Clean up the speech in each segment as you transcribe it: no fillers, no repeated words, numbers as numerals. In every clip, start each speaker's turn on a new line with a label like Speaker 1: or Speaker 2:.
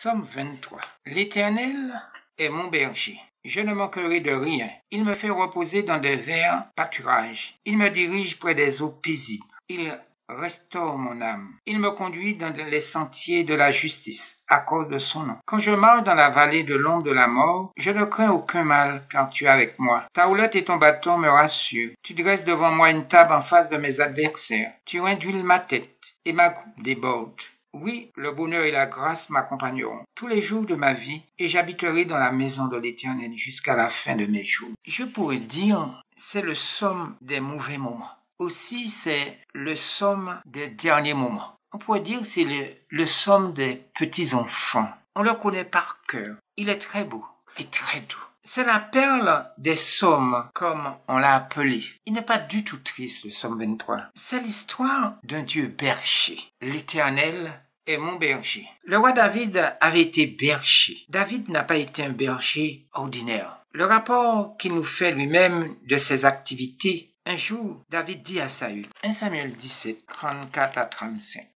Speaker 1: Psaume 23. L'Éternel est mon berger. Je ne manquerai de rien. Il me fait reposer dans de verts pâturages. Il me dirige près des eaux paisibles. Il restaure mon âme. Il me conduit dans les sentiers de la justice, à cause de son nom. Quand je marche dans la vallée de l'ombre de la mort, je ne crains aucun mal, car tu es avec moi. Ta houlette et ton bâton me rassurent. Tu dresses devant moi une table en face de mes adversaires. Tu induis ma tête, et ma coupe déborde. Oui, le bonheur et la grâce m'accompagneront tous les jours de ma vie, et j'habiterai dans la maison de l'Éternel jusqu'à la fin de mes jours. Je pourrais dire, c'est le psaume des mauvais moments. Aussi, c'est le psaume des derniers moments. On pourrait dire que c'est le psaume des petits-enfants. On le connaît par cœur. Il est très beau et très doux. C'est la perle des psaumes, comme on l'a appelé. Il n'est pas du tout triste, le psaume 23. C'est l'histoire d'un Dieu berger. L'Éternel est mon berger. Le roi David avait été berger. David n'a pas été un berger ordinaire. Le rapport qu'il nous fait lui-même de ses activités, un jour, David dit à Saül, 1 Samuel 17, 34 à 35.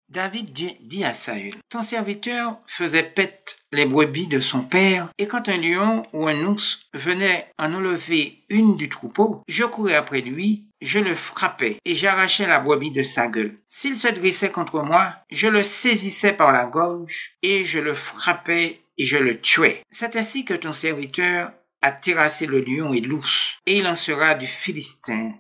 Speaker 1: David dit à Saül, ton serviteur faisait paître les brebis de son père, et quand un lion ou un ours venait en enlever une du troupeau, je courais après lui, je le frappais, et j'arrachais la brebis de sa gueule. S'il se dressait contre moi, je le saisissais par la gorge, et je le frappais, et je le tuais. C'est ainsi que ton serviteur a terrassé le lion et l'ours, et il en sera du Philistin,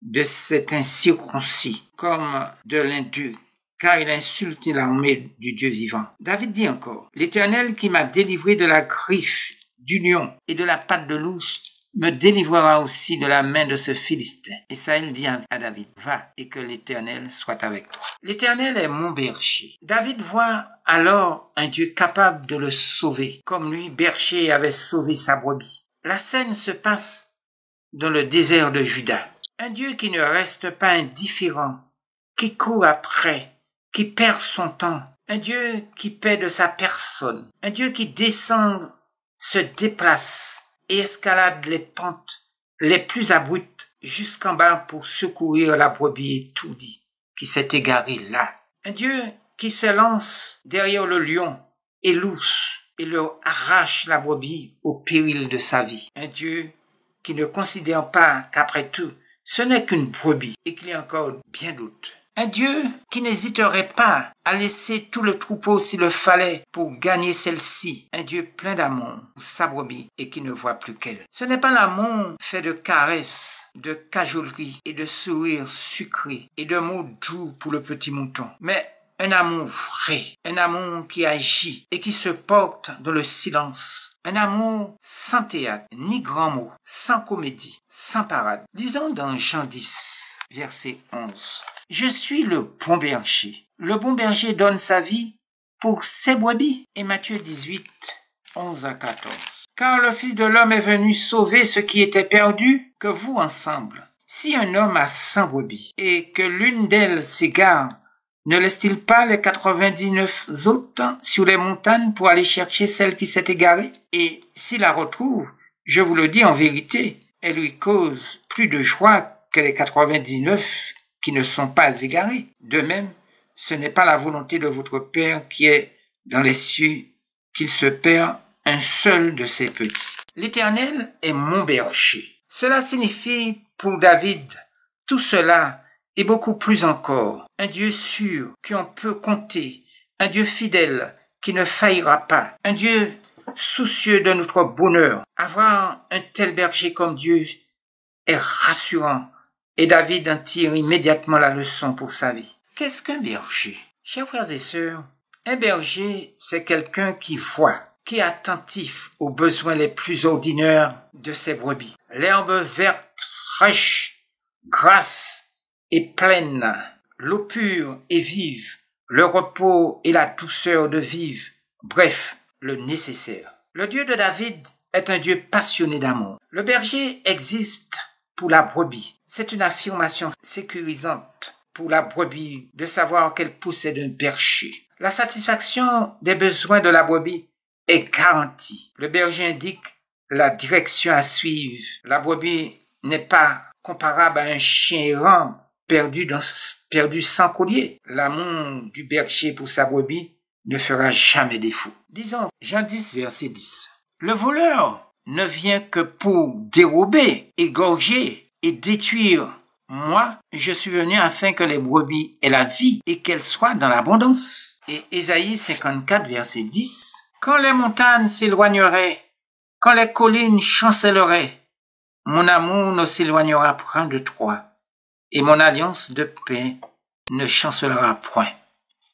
Speaker 1: de cet incirconcis, comme de l'indu, car il a insulté l'armée du Dieu vivant. David dit encore, l'Éternel qui m'a délivré de la griffe du lion et de la patte de l'ours me délivrera aussi de la main de ce Philistin. Et Saül dit à David, va et que l'Éternel soit avec toi. L'Éternel est mon berger. David voit alors un Dieu capable de le sauver, comme lui, berger, avait sauvé sa brebis. La scène se passe dans le désert de Juda. Un Dieu qui ne reste pas indifférent, qui court après, qui perd son temps, un Dieu qui paie de sa personne, un Dieu qui descend, se déplace et escalade les pentes les plus abruptes jusqu'en bas pour secourir la brebis étourdie qui s'est égarée là. Un Dieu qui se lance derrière le lion et l'ours et leur arrache la brebis au péril de sa vie. Un Dieu qui ne considère pas qu'après tout, ce n'est qu'une brebis et qu'il y a encore bien d'autres. Un Dieu qui n'hésiterait pas à laisser tout le troupeau s'il le fallait pour gagner celle-ci. Un Dieu plein d'amour pour sa brebis et qui ne voit plus qu'elle. Ce n'est pas l'amour fait de caresses, de cajoleries et de sourires sucrés et de mots doux pour le petit mouton, mais un amour vrai, un amour qui agit et qui se porte dans le silence. Un amour sans théâtre, ni grands mots, sans comédie, sans parade. Lisons dans Jean 10, verset 11. Je suis le bon berger. Le bon berger donne sa vie pour ses brebis. Et Matthieu 18, 11 à 14. Car le Fils de l'homme est venu sauver ce qui était perdu, que vous ensemble. Si un homme a 100 brebis et que l'une d'elles s'égare, ne laisse-t-il pas les 99 autres sur les montagnes pour aller chercher celle qui s'est égarée? Et s'il la retrouve, je vous le dis en vérité, elle lui cause plus de joie que les 99 qui ne sont pas égarés. De même, ce n'est pas la volonté de votre Père qui est dans les cieux qu'il se perd un seul de ses petits. L'Éternel est mon berger. Cela signifie pour David tout cela et beaucoup plus encore. Un Dieu sûr qui on peut compter, un Dieu fidèle qui ne faillira pas, un Dieu soucieux de notre bonheur. Avoir un tel berger comme Dieu est rassurant. Et David en tire immédiatement la leçon pour sa vie. Qu'est-ce qu'un berger? Chers frères et sœurs, un berger, c'est quelqu'un qui voit, qui est attentif aux besoins les plus ordinaires de ses brebis. L'herbe verte, fraîche, grasse et pleine, l'eau pure et vive, le repos et la douceur de vivre, bref, le nécessaire. Le Dieu de David est un Dieu passionné d'amour. Le berger existe pour la brebis. C'est une affirmation sécurisante pour la brebis de savoir qu'elle possède un berger. La satisfaction des besoins de la brebis est garantie. Le berger indique la direction à suivre. La brebis n'est pas comparable à un chien errant perdu sans collier. L'amour du berger pour sa brebis ne fera jamais défaut. Disons, Jean 10, verset 10. Le voleur ne vient que pour dérober, égorger et détruire. Moi, je suis venu afin que les brebis aient la vie et qu'elles soient dans l'abondance. Et Ésaïe 54, verset 10. Quand les montagnes s'éloigneraient, quand les collines chancelleraient, mon amour ne s'éloignera point de toi, et mon alliance de paix ne chancellera point.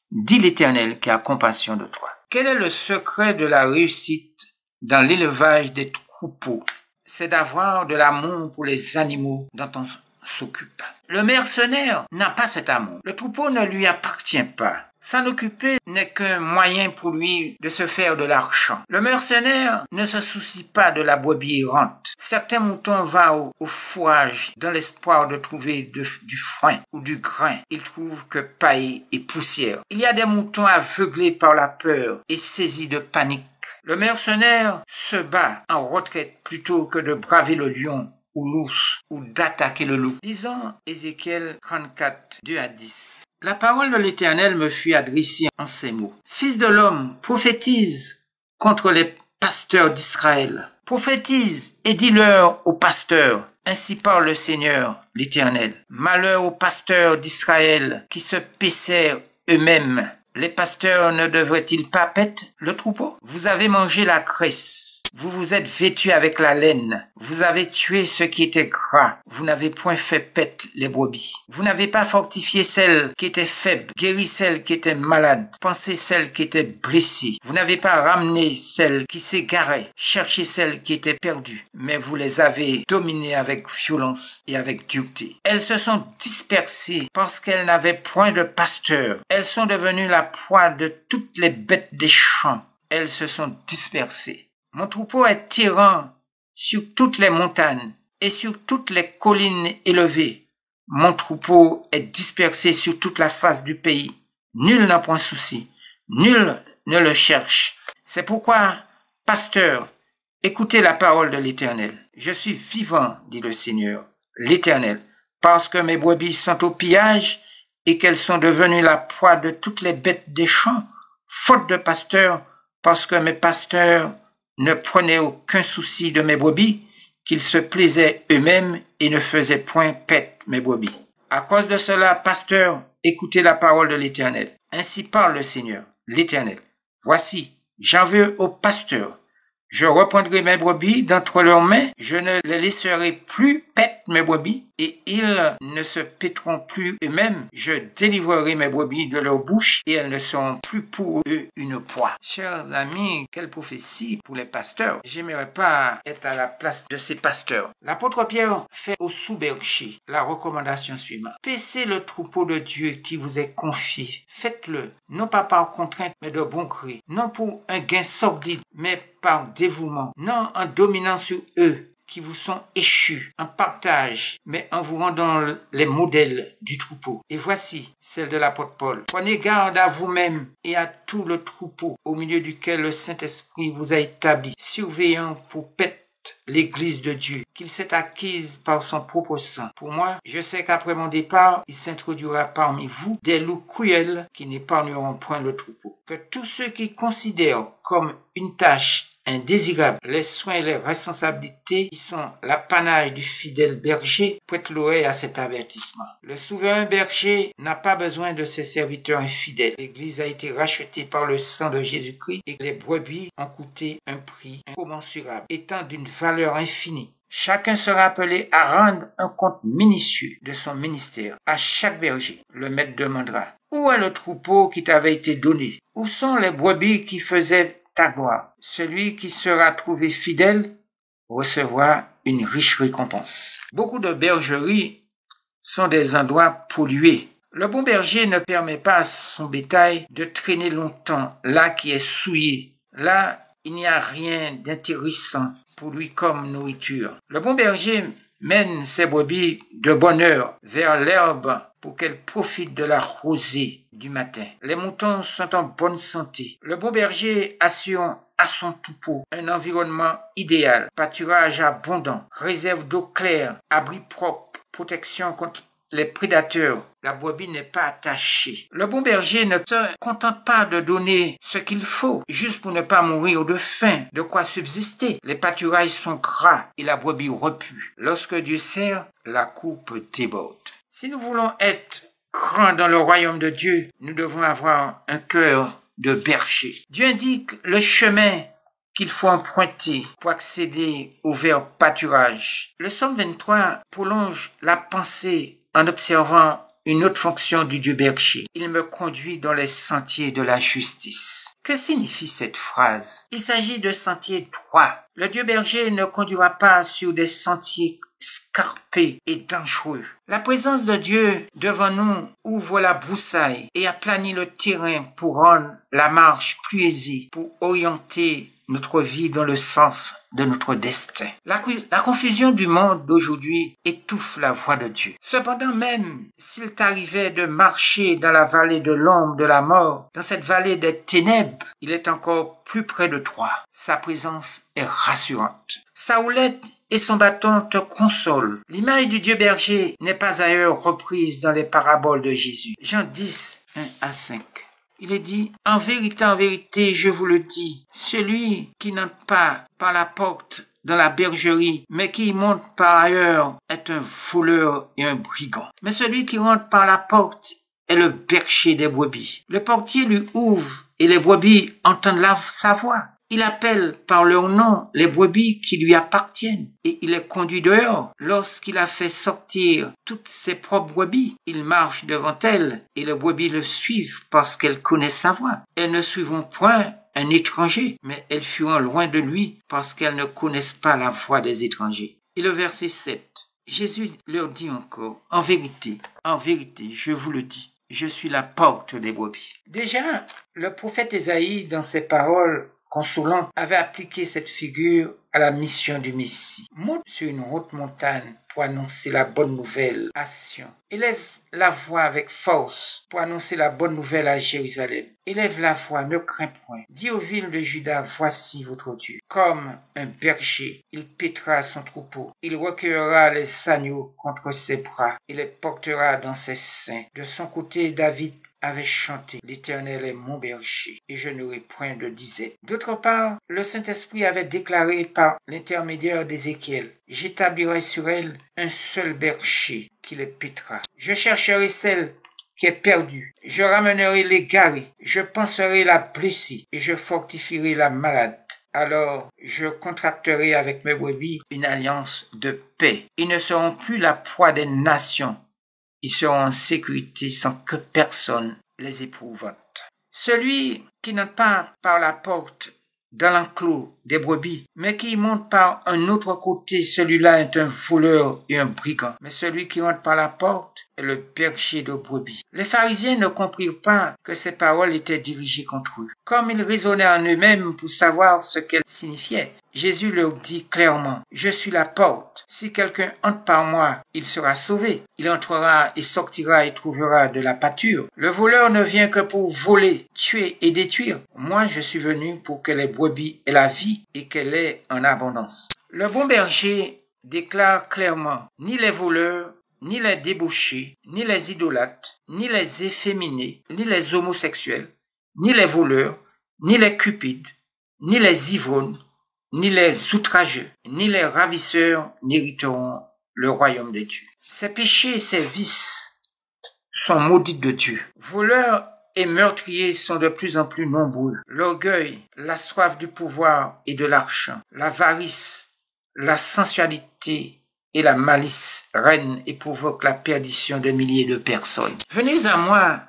Speaker 1: Dit l'Éternel qui a compassion de toi. Quel est le secret de la réussite dans l'élevage des troupeaux? C'est d'avoir de l'amour pour les animaux dont on s'occupe. Le mercenaire n'a pas cet amour. Le troupeau ne lui appartient pas. S'en occuper n'est qu'un moyen pour lui de se faire de l'argent. Le mercenaire ne se soucie pas de la brebis errante. Certains moutons vont au fourrage dans l'espoir de trouver du foin ou du grain. Ils trouvent que paille et poussière. Il y a des moutons aveuglés par la peur et saisis de panique. Le mercenaire se bat en retraite plutôt que de braver le lion ou l'ours, ou d'attaquer le loup. Lisons Ézéchiel 34, 2 à 10. La parole de l'Éternel me fut adressée en ces mots. Fils de l'homme, prophétise contre les pasteurs d'Israël. Prophétise et dis-leur aux pasteurs. Ainsi parle le Seigneur, l'Éternel. Malheur aux pasteurs d'Israël qui se paissèrent eux-mêmes. Les pasteurs ne devraient-ils pas paître le troupeau? Vous avez mangé la graisse, vous vous êtes vêtus avec la laine, vous avez tué ce qui était gras, vous n'avez point fait paître les brebis. Vous n'avez pas fortifié celles qui étaient faibles, guéri celles qui étaient malades, pensé celles qui étaient blessées. Vous n'avez pas ramené celles qui s'égaraient, cherché celles qui étaient perdues, mais vous les avez dominées avec violence et avec dureté. Elles se sont dispersées parce qu'elles n'avaient point de pasteur. Elles sont devenues la proie de toutes les bêtes des champs. Elles se sont dispersées. Mon troupeau est tyran sur toutes les montagnes et sur toutes les collines élevées. Mon troupeau est dispersé sur toute la face du pays. Nul n'en prend souci. Nul ne le cherche. C'est pourquoi, pasteur, écoutez la parole de l'Éternel. Je suis vivant, dit le Seigneur, l'Éternel, parce que mes brebis sont au pillage et qu'elles sont devenues la proie de toutes les bêtes des champs, faute de pasteurs, parce que mes pasteurs ne prenaient aucun souci de mes brebis, qu'ils se plaisaient eux-mêmes et ne faisaient point paître mes brebis. À cause de cela, pasteurs, écoutez la parole de l'Éternel. Ainsi parle le Seigneur, l'Éternel. Voici, j'en veux aux pasteurs. Je reprendrai mes brebis d'entre leurs mains, je ne les laisserai plus paître mes brebis, et ils ne se paîtront plus eux-mêmes. Je délivrerai mes brebis de leur bouche, et elles ne seront plus pour eux une proie. Chers amis, quelle prophétie pour les pasteurs. J'aimerais pas être à la place de ces pasteurs. L'apôtre Pierre fait au sous-berger la recommandation suivante. Paissez le troupeau de Dieu qui vous est confié. Faites-le, non pas par contrainte, mais de bon gré. Non pour un gain sordide, mais par dévouement, non en dominant sur eux qui vous sont échus, en partage, mais en vous rendant les modèles du troupeau. Et voici celle de l'apôtre Paul. Prenez garde à vous-même et à tout le troupeau au milieu duquel le Saint-Esprit vous a établi, surveillant pour paître l'Église de Dieu, qu'il s'est acquise par son propre sang. Pour moi, je sais qu'après mon départ, il s'introduira parmi vous des loups cruels qui n'épargneront point le troupeau. Que tous ceux qui considèrent comme une tâche indésirable les soins et les responsabilités qui sont l'apanage du fidèle berger prêtent l'oreille à cet avertissement. Le souverain berger n'a pas besoin de ses serviteurs infidèles. L'Église a été rachetée par le sang de Jésus-Christ et les brebis ont coûté un prix incommensurable, étant d'une valeur infinie. Chacun sera appelé à rendre un compte minutieux de son ministère. À chaque berger, le maître demandera: où est le troupeau qui t'avait été donné? Où sont les brebis qui faisaient ta gloire? Celui qui sera trouvé fidèle recevra une riche récompense. Beaucoup de bergeries sont des endroits pollués. Le bon berger ne permet pas à son bétail de traîner longtemps là qui est souillé. Là, il n'y a rien d'intéressant pour lui comme nourriture. Le bon berger mène ses brebis de bonne heure vers l'herbe pour qu'elles profitent de la rosée du matin. Les moutons sont en bonne santé. Le bon berger assure à son troupeau un environnement idéal, pâturage abondant, réserve d'eau claire, abri propre, protection contre les prédateurs, la brebis n'est pas attachée. Le bon berger ne se contente pas de donner ce qu'il faut, juste pour ne pas mourir de faim, de quoi subsister. Les pâturages sont gras et la brebis repue. Lorsque Dieu sert, la coupe déborde. Si nous voulons être grands dans le royaume de Dieu, nous devons avoir un cœur de berger. Dieu indique le chemin qu'il faut emprunter pour accéder au vert pâturage. Le Psaume 23 prolonge la pensée en observant une autre fonction du Dieu berger. Il me conduit dans les sentiers de la justice. Que signifie cette phrase? Il s'agit de sentiers droits. Le Dieu berger ne conduira pas sur des sentiers escarpés et dangereux. La présence de Dieu devant nous ouvre la broussaille et aplanit le terrain pour rendre la marche plus aisée, pour orienter notre vie dans le sens de notre destin. La confusion du monde d'aujourd'hui étouffe la voix de Dieu. Cependant, même s'il t'arrivait de marcher dans la vallée de l'ombre de la mort, dans cette vallée des ténèbres, il est encore plus près de toi. Sa présence est rassurante. Sa houlette et son bâton te consolent. L'image du Dieu berger n'est pas ailleurs reprise dans les paraboles de Jésus. Jean 10, 1 à 5. Il est dit, en vérité, je vous le dis, celui qui n'entre pas par la porte dans la bergerie, mais qui monte par ailleurs, est un voleur et un brigand. Mais celui qui rentre par la porte est le berger des brebis. Le portier lui ouvre et les brebis entendent sa voix. Il appelle par leur nom les brebis qui lui appartiennent et il les conduit dehors. Lorsqu'il a fait sortir toutes ses propres brebis, il marche devant elles et les brebis le suivent parce qu'elles connaissent sa voix. Elles ne suivront point un étranger, mais elles fuiront loin de lui parce qu'elles ne connaissent pas la voix des étrangers. Et le verset 7, Jésus leur dit encore, en vérité, je vous le dis, je suis la porte des brebis. Déjà, le prophète Ésaïe, dans ses paroles consolant, avait appliqué cette figure à la mission du Messie. Monte sur une haute montagne pour annoncer la bonne nouvelle à Sion. Élève la voix avec force pour annoncer la bonne nouvelle à Jérusalem. Élève la voix, ne crains point. Dis aux villes de Juda, voici votre Dieu. Comme un berger, il paîtra son troupeau. Il recueillera les agneaux contre ses bras et les portera dans ses seins. De son côté, David avait chanté, l'Éternel est mon berger, et je n'aurai point de disette. D'autre part, le Saint-Esprit avait déclaré par l'intermédiaire d'Ézéchiel, j'établirai sur elle un seul berger qui les paîtra. Je chercherai celle qui est perdue, je ramènerai l'égaré, je panserai la blessée, et je fortifierai la malade. Alors je contracterai avec mes brebis une alliance de paix. Ils ne seront plus la proie des nations. Ils seront en sécurité sans que personne les épouvante. Celui qui n'entre pas par la porte dans l'enclos des brebis, mais qui monte par un autre côté, celui-là est un voleur et un brigand. Mais celui qui entre par la porte est le berger de brebis. Les pharisiens ne comprirent pas que ces paroles étaient dirigées contre eux. Comme ils raisonnaient en eux-mêmes pour savoir ce qu'elles signifiaient, Jésus leur dit clairement, je suis la porte. Si quelqu'un entre par moi, il sera sauvé. Il entrera et sortira et trouvera de la pâture. Le voleur ne vient que pour voler, tuer et détruire. Moi, je suis venu pour que les brebis aient la vie et qu'elle ait en abondance. Le bon berger déclare clairement, ni les voleurs, ni les débauchés, ni les idolâtres, ni les efféminés, ni les homosexuels, ni les voleurs, ni les cupides, ni les ivrognes, ni les outrageux, ni les ravisseurs n'hériteront le royaume de Dieu. Ces péchés et ces vices sont maudits de Dieu. Voleurs et meurtriers sont de plus en plus nombreux. L'orgueil, la soif du pouvoir et de l'argent, l'avarice, la sensualité et la malice règnent et provoquent la perdition de milliers de personnes. Venez à moi,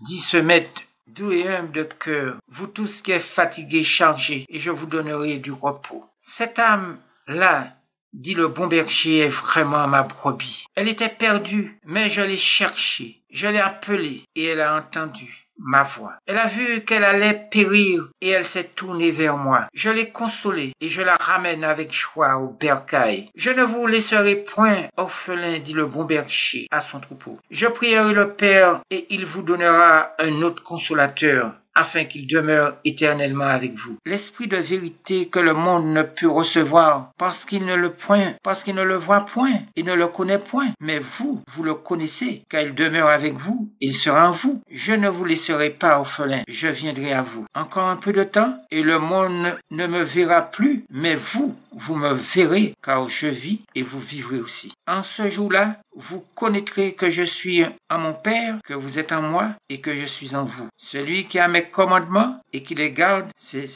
Speaker 1: dit ce maître, doux et humble de cœur, vous tous qui êtes fatigués, chargés, et je vous donnerai du repos. Cette âme-là, dit le bon berger, est vraiment ma brebis. Elle était perdue, mais je l'ai cherchée, je l'ai appelée, et elle a entendu ma voix. Elle a vu qu'elle allait périr, et elle s'est tournée vers moi. Je l'ai consolée, et je la ramène avec joie au bercail. Je ne vous laisserai point orphelin, dit le bon berger à son troupeau. Je prierai le Père, et il vous donnera un autre consolateur, afin qu'il demeure éternellement avec vous. L'esprit de vérité que le monde ne peut recevoir parce qu'il ne le voit point, il ne le connaît point. Mais vous le connaissez, car il demeure avec vous, il sera en vous. Je ne vous laisserai pas orphelin, je viendrai à vous. Encore un peu de temps, et le monde ne me verra plus, mais vous me verrez, car je vis et vous vivrez aussi. En ce jour-là, vous connaîtrez que je suis en mon Père, que vous êtes en moi et que je suis en vous. Celui qui a mes commandements et qui les garde, c'est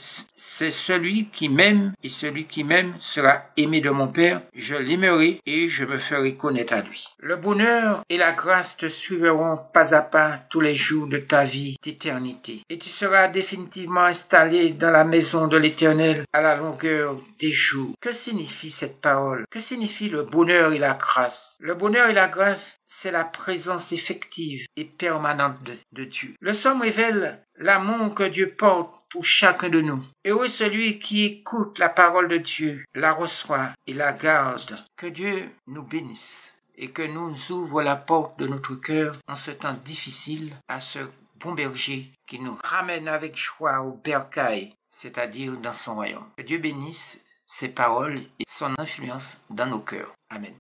Speaker 1: celui qui m'aime, et celui qui m'aime sera aimé de mon Père. Je l'aimerai et je me ferai connaître à lui. Le bonheur et la grâce te suivront pas à pas tous les jours de ta vie d'éternité. Et tu seras définitivement installé dans la maison de l'Éternel à la longueur des jours. Que signifie cette parole? Que signifie le bonheur et la grâce? Le bonheur et la grâce, c'est la présence effective et permanente de Dieu. Le psaume révèle l'amour que Dieu porte pour chacun de nous. Heureux celui qui écoute la parole de Dieu, la reçoit et la garde. Que Dieu nous bénisse et que nous ouvre la porte de notre cœur en ce temps difficile à ce bon berger qui nous ramène avec joie au bercail, c'est-à-dire dans son royaume. Que Dieu bénisse ses paroles et son influence dans nos cœurs. Amen.